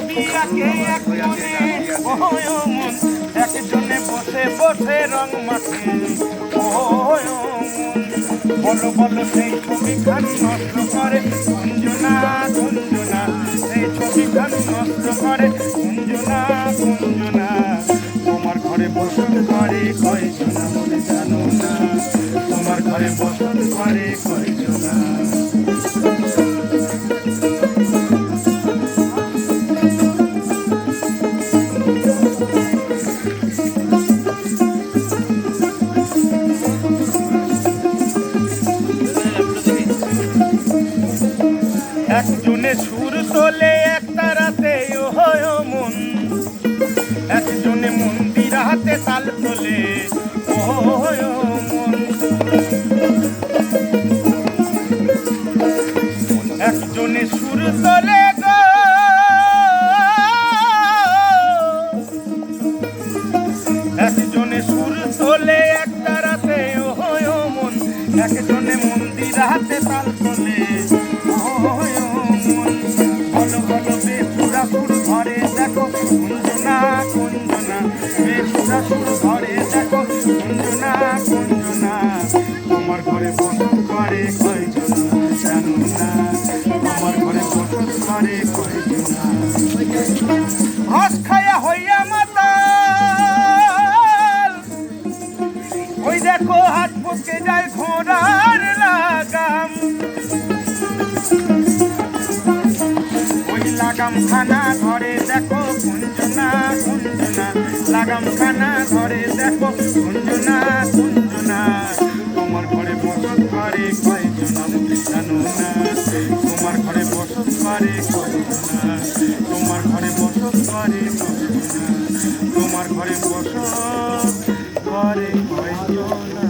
ডাকে একজনে ওই মন একজনে বসে বসে রং মাখে ওই মন বলো বলো সেই ছবিখান নষ্ট করে কুঞ্জনা কুঞ্জনা সেই ছবিখান নষ্ট করে কুঞ্জনা কুঞ্জনা তোমার ঘরে বসত করে কয়জনা বলে জানো না তোমার ঘরে বসত করে কয়জনা একজনে সুর তোলে একটা রাতে ওহয় মন একজনে মন্দির হাতে তাল তোলে ওহয় মন একজনে সুর তোলে গো একজনে সুর তোলে একটা রাতে ওহয় মন একজনে মন্দির হাতে তাল তোলে ঘরে দেখো কুঞ্জনা কুঞ্জনা বেসুরা সুর ঘরে দেখো কুঞ্জনা কুঞ্জনা তোমার ঘরে বসত করে কয়জনা জানো না তোমার ঘরে বসত করে কয়জনা রস খায়া হইয়া মাতাল ওই দেখো হাত পকে যায় ঘোড়ার লাগাম লাগাম খানা ঘরে দেখো কুঞ্জনা কুঞ্জনা লাগাম খানা ঘরে দেখো কুঞ্জনা কুঞ্জনা তোমার ঘরে বসত করে কয়জনা জানো না তোমার ঘরে বসত করে কয়জনা তোমার ঘরে বসত করে কয়জনা তোমার ঘরে বসত করে কয়জনা